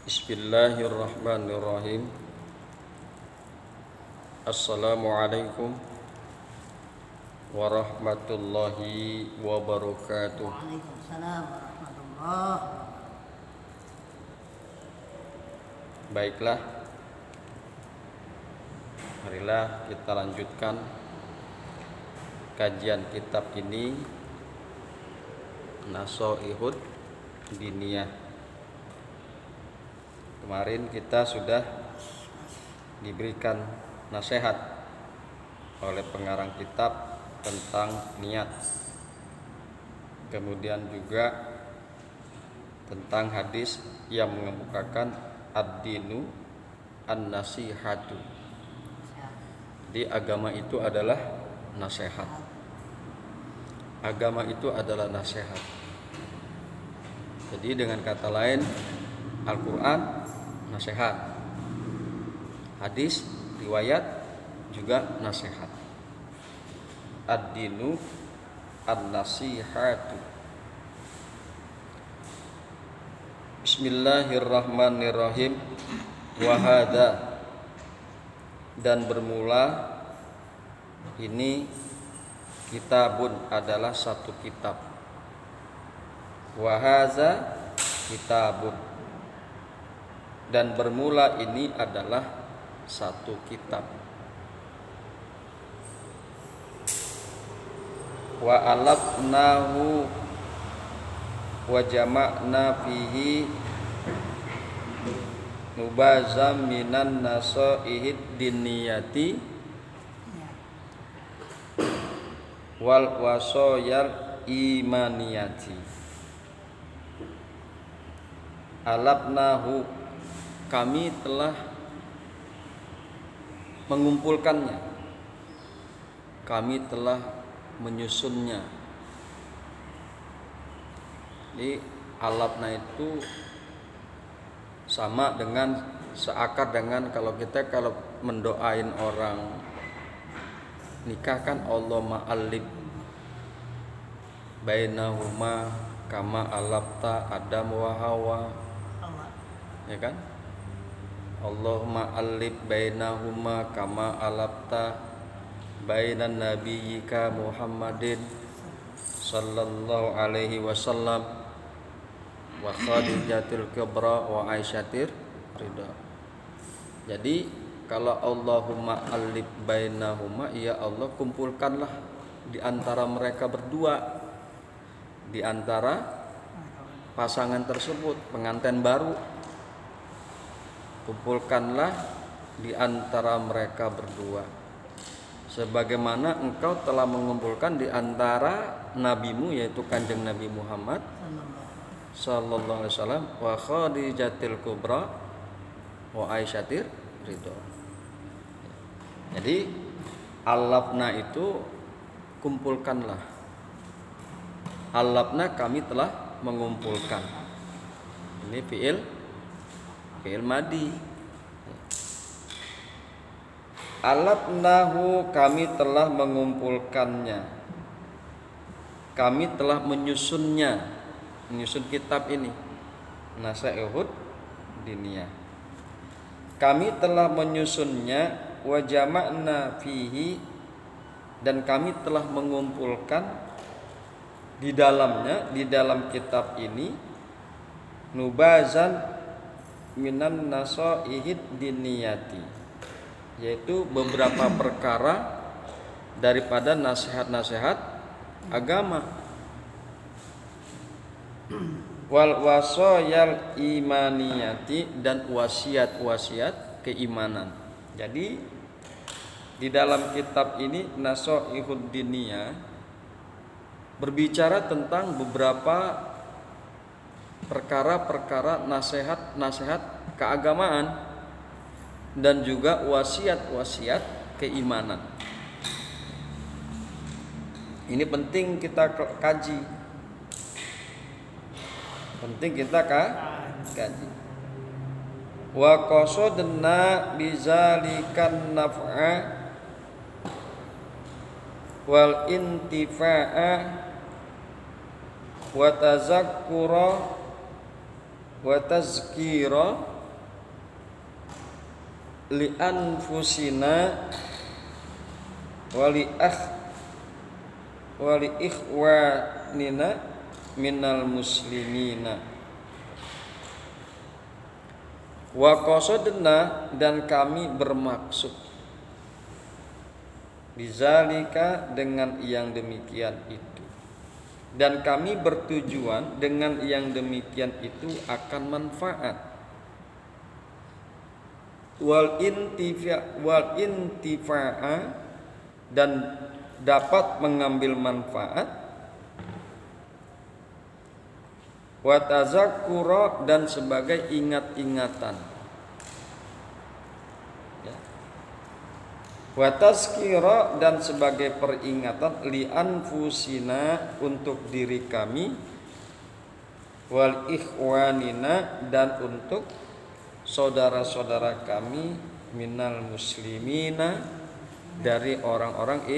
Bismillahirrahmanirrahim. Assalamualaikum warahmatullahi wabarakatuh. Waalaikumsalam warahmatullahi wabarakatuh. Baiklah, marilah kita lanjutkan kajian kitab ini, Nasoihud Diniyah. Kemarin kita sudah diberikan nasihat oleh pengarang kitab tentang niat, kemudian juga tentang hadis yang mengemukakan ad-dinu an-nasihatu. Jadi agama itu adalah nasihat. Agama itu adalah nasihat. Jadi dengan kata lain, Al-Quran nasihat, hadis riwayat juga nasihat. Ad-dinu an-nasihatu. Bismillahirrahmanirrahim. Wahada, dan bermula ini kitabun adalah satu kitab. Wahaza kitabun, dan bermula ini adalah satu kitab. Wa alafnahu wa jama'na fihi nubazam minan nasoihid diniyati wal wasoyal imaniyati. Alafnahu, kami telah mengumpulkannya, kami telah menyusunnya. Jadi alafna itu sama dengan, seakar dengan kalau kita mendoain orang nikah kan, Allahumma alif bainahuma kama alafta Adam wa Hawa, ya kan? Allahumma alif bainahuma kama alafta bainan nabiyyika Muhammadin sallallahu alaihi wasallam wa Khadijatil Kubra wa Aisyatir Ridha. Jadi kalau Allahumma alif bainahuma, ya Allah kumpulkanlah di antara mereka berdua, di antara pasangan tersebut, pengantin baru, kumpulkanlah di antara mereka berdua, sebagaimana engkau telah mengumpulkan di antara nabimu, yaitu Kanjeng Nabi Muhammad sallallahu alaihi wasallam, wa Khadijatil Kubra wa Aisyatir Ridha. Jadi alafna itu kumpulkanlah. Alafna, kami telah mengumpulkan. Ini fi'il madi. Alafnahu, kami telah mengumpulkannya, kami telah menyusunnya, menyusun kitab ini, Nasoihud Diniyah. Kami telah menyusunnya, wa jama'na fihi, dan kami telah mengumpulkan di dalamnya, di dalam kitab ini, nubazan minan nasoihid diniyati, yaitu beberapa perkara daripada nasihat-nasihat agama, wal wasoyal imaniyati, dan wasiat-wasiat keimanan. Jadi di dalam kitab ini Nasoihud Diniyah berbicara tentang beberapa perkara-perkara nasihat-nasihat keagamaan dan juga wasiat-wasiat keimanan. Ini penting kita kaji. Penting kita kaji. Wa qasadna bizalikan naf'a wal intifa'a wa tazakkura wa tazkira li anfusina wa li ikhwanina minal muslimina. Wa qasadna, dan kami bermaksud bizalika, dengan yang demikian itu, dan kami bertujuan dengan yang demikian itu akan manfaat wal intifa'a, dan dapat mengambil manfaat, wa tazakkura, dan sebagai ingat-ingatan, ya. Wa tazkira, dan sebagai peringatan, li anfusina, untuk diri kami, wal ikhwanina, dan untuk saudara-saudara kami, minal muslimina, dari orang-orang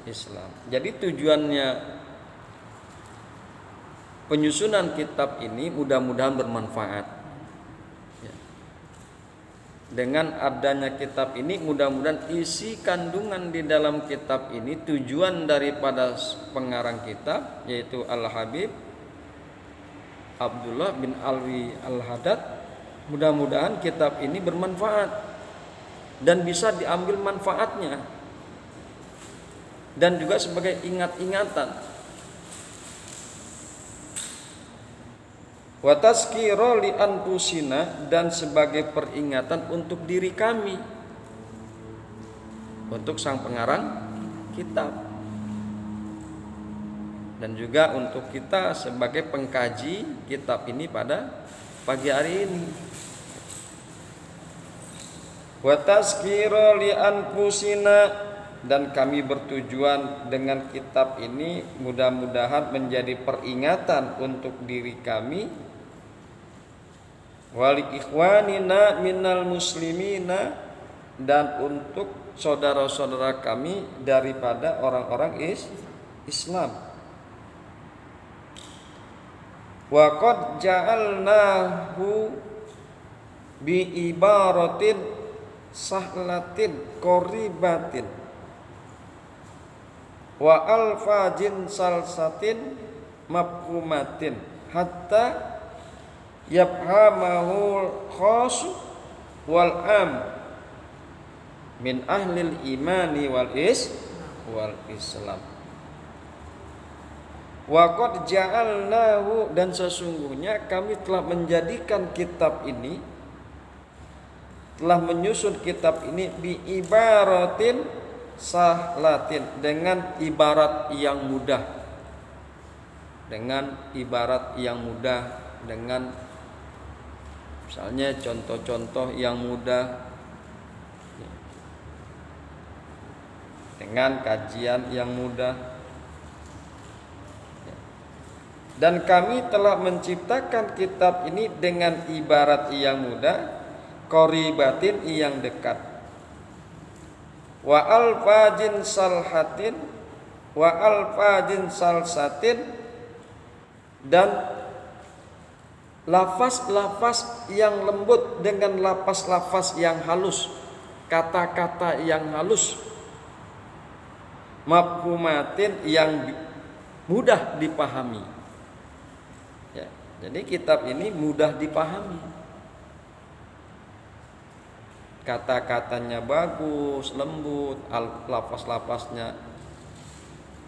Islam. Jadi tujuannya penyusunan kitab ini mudah-mudahan bermanfaat, ya. Dengan adanya kitab ini, mudah-mudahan isi kandungan di dalam kitab ini, tujuan daripada pengarang kitab, yaitu Al-Habib Abdullah bin Alwi Al-Haddad, mudah-mudahan kitab ini bermanfaat dan bisa diambil manfaatnya, dan juga sebagai ingat-ingatan. Wa tazkira li anfusina, dan sebagai peringatan untuk diri kami, untuk sang pengarang kitab, dan juga untuk kita sebagai pengkaji kitab ini pada pagi hari ini. Wa tazkira li anfusina, dan kami bertujuan dengan kitab ini mudah-mudahan menjadi peringatan untuk diri kami, wali ikhwanina minal muslimina, dan untuk saudara-saudara kami daripada orang-orang Islam. Wa qad ja'alnahu bi ibaratin sahlatin qoribatin wa alfajin salsatin mafhumatin hatta yafhamahul khas wal am min ahlil imani wal islam. Wa qad ja'alnahu, dan sesungguhnya kami telah menjadikan kitab ini, telah menyusun kitab ini, bi ibaratin sahlatin, dengan ibarat yang mudah, dengan ibarat yang mudah, dengan misalnya contoh-contoh yang mudah, dengan kajian yang mudah. Dan kami telah menciptakan kitab ini dengan ibarat yang mudah, qoribatin, yang dekat, wa alfajin salhatin, wa alfajin salsatin, dan lafaz-lafaz yang lembut dengan lafaz-lafaz yang halus, kata-kata yang halus, mafhumatin, yang mudah dipahami, ya. Jadi kitab ini mudah dipahami, kata-katanya bagus, lembut, lafaz-lafaznya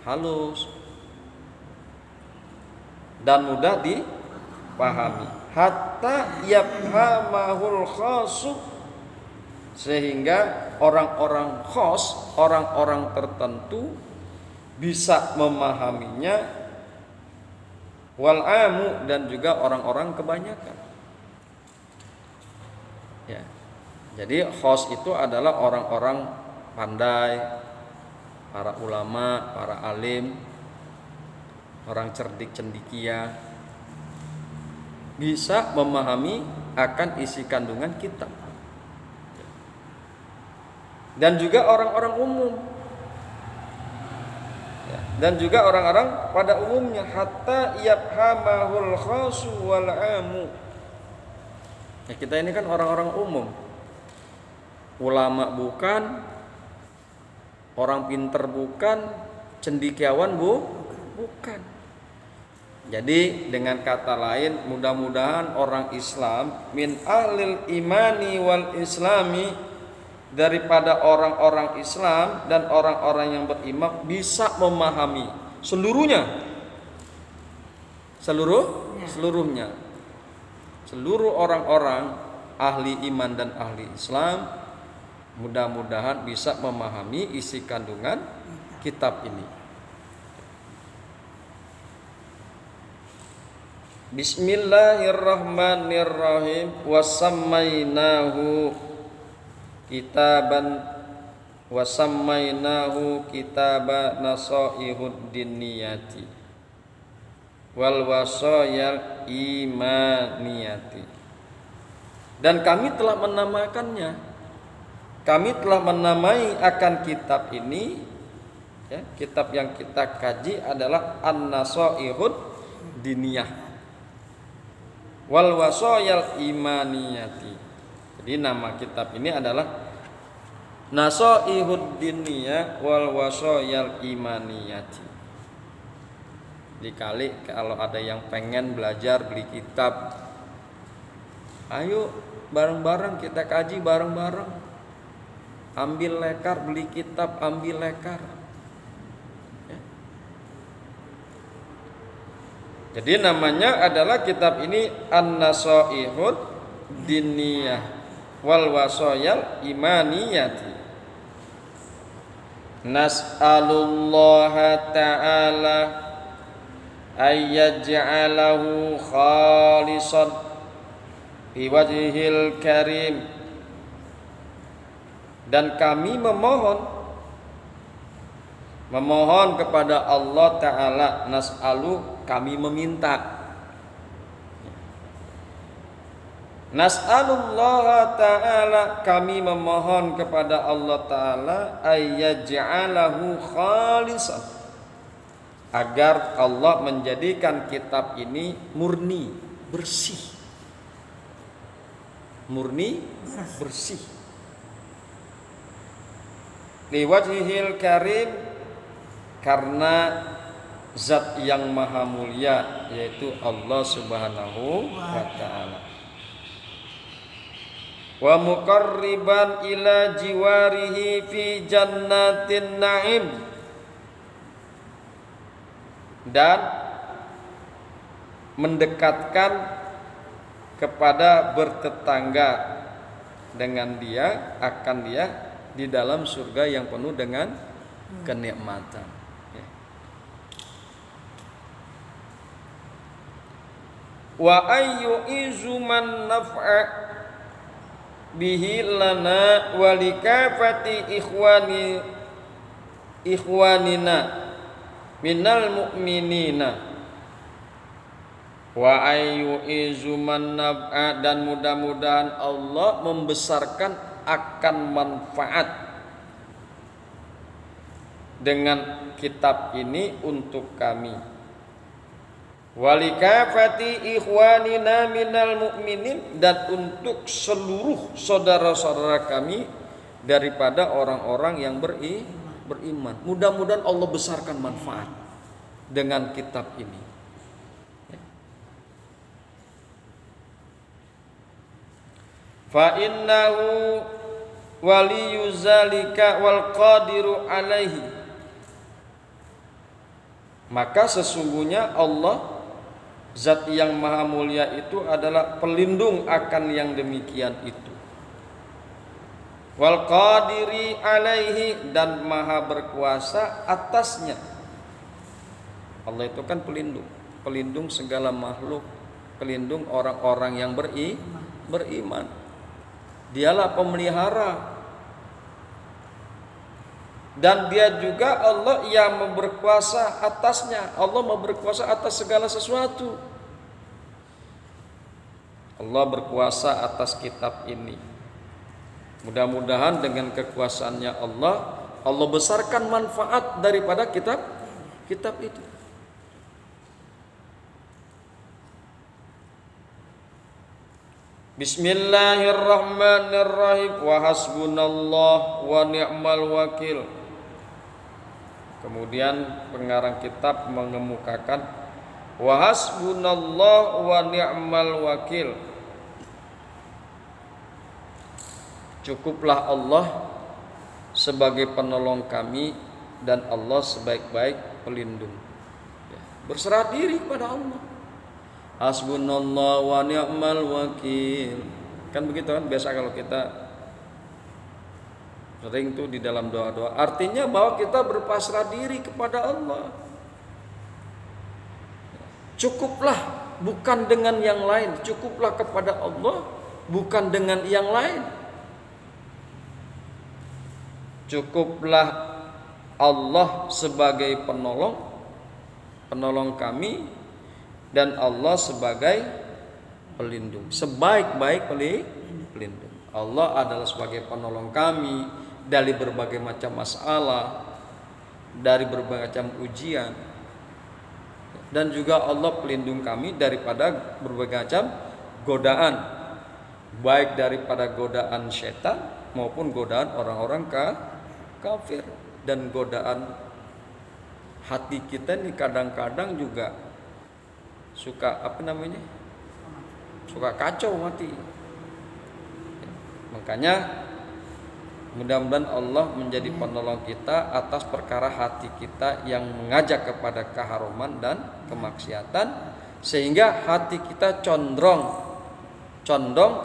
halus dan mudah dipahami. Hatta yafhamahul khasu, sehingga orang-orang khas, orang-orang tertentu bisa memahaminya, wal amu, dan juga orang-orang kebanyakan, ya. Jadi khas itu adalah orang-orang pandai, para ulama, para alim, orang cerdik cendikia, bisa memahami akan isi kandungan kitab. Dan juga orang-orang umum, ya, dan juga orang-orang pada umumnya, hatta yafhamahul khasu wal amu, Ya, kita ini kan orang-orang umum. Ulama bukan, orang pinter bukan, cendekiawan bukan. Jadi dengan kata lain, mudah-mudahan orang Islam min ahlil imani wal islami, daripada orang-orang Islam dan orang-orang yang beriman bisa memahami seluruhnya. Seluruh orang-orang ahli iman dan ahli Islam mudah-mudahan bisa memahami isi kandungan kitab ini. Bismillahirrahmanirrahim. Wasammainahu kitaba nasaihud diniyati wal wasayal imaniyati. Dan kami telah menamakannya. Kami telah menamai akan kitab ini, ya, kitab yang kita kaji adalah An-Nasaihud Diniyah wal Wasayal Imaniyati. Jadi nama kitab ini adalah Nasaihud Diniyah wal Wasayal Imaniyati. Dikali kalau ada yang pengen belajar beli kitab, ayo bareng-bareng kita kaji bareng-bareng. Ambil lekar, beli kitab, ambil lekar. Ya. Jadi namanya adalah kitab ini An-Nasaihud Diniyah wal Wasayal Imaniyati. Nas'alullaha ta'ala ayyaj'alahu khalisan biwajhil karim. Dan kami memohon kepada Allah Ta'ala, nas'alu, kami meminta. Nas'alullah Ta'ala, kami memohon kepada Allah Ta'ala ayyaj'alahu khalisan, agar Allah menjadikan kitab ini murni, bersih. Murni, bersih. Liwajhil karim, karena zat yang maha mulia, yaitu Allah Subhanahu wa ta'ala. Wa muqarriban ila jiwarihi fi jannatin na'im, dan mendekatkan kepada bertetangga dengan dia, akan dia di dalam surga yang penuh dengan kenikmatan. Wa ayyu izuman naf'a bihi lana wa likafati ikhwanina minal mu'minina. Wa ayyu izuman naf'a, dan mudah-mudahan Allah membesarkan akan manfaat dengan kitab ini untuk kami. Walikafati ikhwanina minal mu'minin, dan untuk seluruh saudara-saudara kami daripada orang-orang yang beriman. Mudah-mudahan Allah besarkan manfaat dengan kitab ini. Fa innahu waliyyu zalika wal qadiru alaihi, maka sesungguhnya Allah zat yang maha mulia itu adalah pelindung akan yang demikian itu. Wal qadiri alaihi, dan maha berkuasa atasnya. Allah itu kan pelindung segala makhluk, pelindung orang-orang yang beriman. Dialah pemelihara, dan dia juga Allah yang berkuasa atasnya. Allah berkuasa atas segala sesuatu. Allah berkuasa atas kitab ini. Mudah-mudahan dengan kekuasaannya Allah besarkan manfaat daripada kitab itu. Bismillahirrahmanirrahim. Wa hasbunallah wa ni'mal wakil. Kemudian pengarang kitab mengemukakan wa hasbunallah wa ni'mal wakil. Cukuplah Allah sebagai penolong kami dan Allah sebaik-baik pelindung. Berserah diri kepada Allah. Hasbunallah wa ni'mal wakil. Kan begitu kan biasa kalau kita sering tuh di dalam doa-doa. Artinya bahwa kita berpasrah diri kepada Allah. Cukuplah bukan dengan yang lain. Cukuplah kepada Allah bukan dengan yang lain. Cukuplah Allah sebagai penolong kami, dan Allah sebagai pelindung, sebaik-baik pelindung. Allah adalah sebagai penolong kami dari berbagai macam masalah, dari berbagai macam ujian, dan juga Allah pelindung kami daripada berbagai macam godaan, baik daripada godaan setan maupun godaan orang-orang kafir, dan godaan hati kita ini kadang-kadang juga suka suka kacau hati. Makanya mudah-mudahan Allah menjadi penolong kita atas perkara hati kita yang mengajak kepada keharuman dan kemaksiatan, sehingga hati kita condong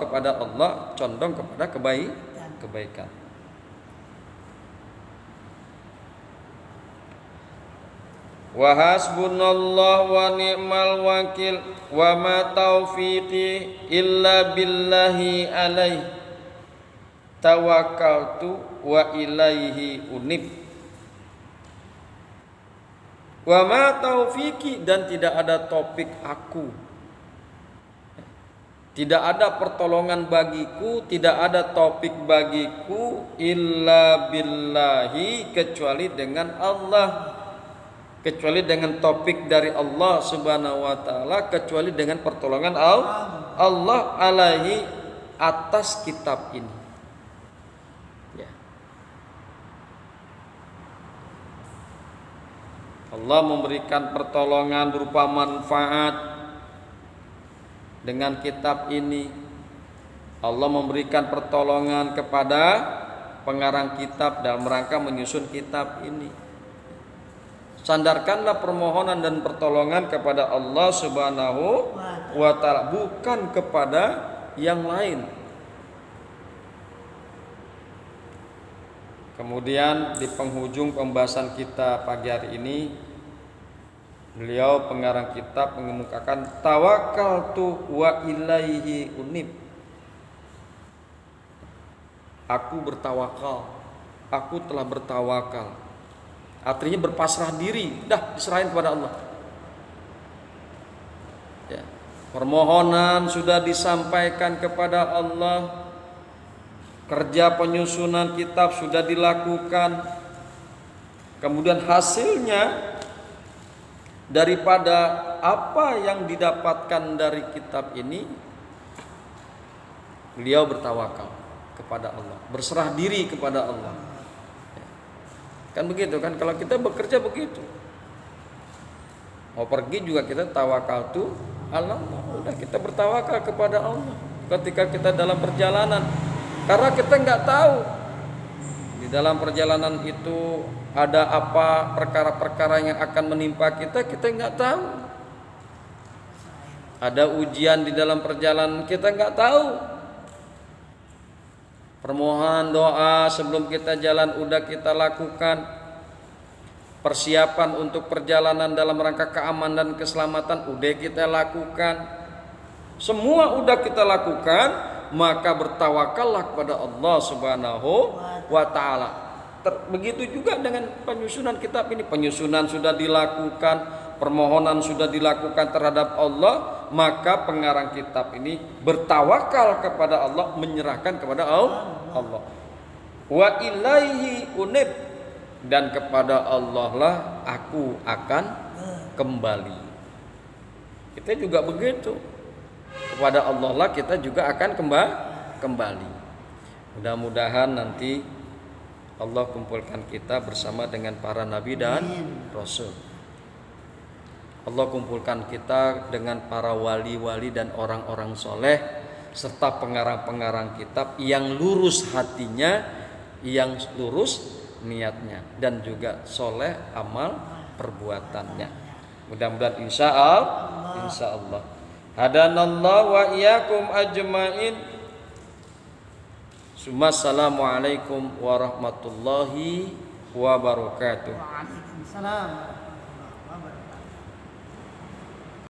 kepada Allah, condong kepada kebaikan. Wa hasbunallah wa ni'mal wakil wa ma taufiqi illa billahi alaihi tawakkaltu wa ilaihi unib. Wa ma taufiqi, dan tidak ada taufik aku, tidak ada pertolongan bagiku, tidak ada taufik bagiku illa billahi, kecuali dengan Allah, kecuali dengan taufik dari Allah Subhanahu wa taala, kecuali dengan pertolongan Allah alaihi, atas kitab ini. Ya. Allah memberikan pertolongan berupa manfaat dengan kitab ini. Allah memberikan pertolongan kepada pengarang kitab dalam rangka menyusun kitab ini. Sandarkanlah permohonan dan pertolongan kepada Allah Subhanahu wa ta'ala, bukan kepada yang lain. Kemudian di penghujung pembahasan kita pagi hari ini, beliau pengarang kitab mengemukakan tawakkaltu wa ilaihi unib. Aku bertawakal, aku telah bertawakal. Artinya berpasrah diri, dah diserahin kepada Allah. Ya. Permohonan sudah disampaikan kepada Allah, kerja penyusunan kitab sudah dilakukan, kemudian hasilnya daripada apa yang didapatkan dari kitab ini, beliau bertawakal kepada Allah, berserah diri kepada Allah. Kan begitu kan, kalau kita bekerja begitu, mau pergi juga kita tawakal tuh Allah, udah kita bertawakal kepada Allah ketika kita dalam perjalanan, karena kita nggak tahu di dalam perjalanan itu ada apa perkara-perkara yang akan menimpa kita nggak tahu. Ada ujian di dalam perjalanan, kita nggak tahu. Permohonan doa sebelum kita jalan udah kita lakukan. Persiapan untuk perjalanan dalam rangka keamanan dan keselamatan udah kita lakukan. Semua udah kita lakukan, maka bertawakallah kepada Allah Subhanahu wa ta'ala. Begitu juga dengan penyusunan kitab ini. Penyusunan sudah dilakukan, permohonan sudah dilakukan terhadap Allah, maka pengarang kitab ini bertawakal kepada Allah, menyerahkan kepada Allah. Wa ilaihi unib, dan kepada Allah lah aku akan kembali. Kita juga begitu. Kepada Allah lah kita juga akan kembali. Mudah-mudahan nanti Allah kumpulkan kita bersama dengan para nabi dan rasul. Allah kumpulkan kita dengan para wali-wali dan orang-orang soleh serta pengarang-pengarang kitab yang lurus hatinya, yang lurus niatnya, dan juga soleh amal perbuatannya. Mudah-mudahan insya Allah. Hadanallahu wa iyyakum ajmain. Assalamualaikum warahmatullahi wabarakatuh. Waalaikumsalam.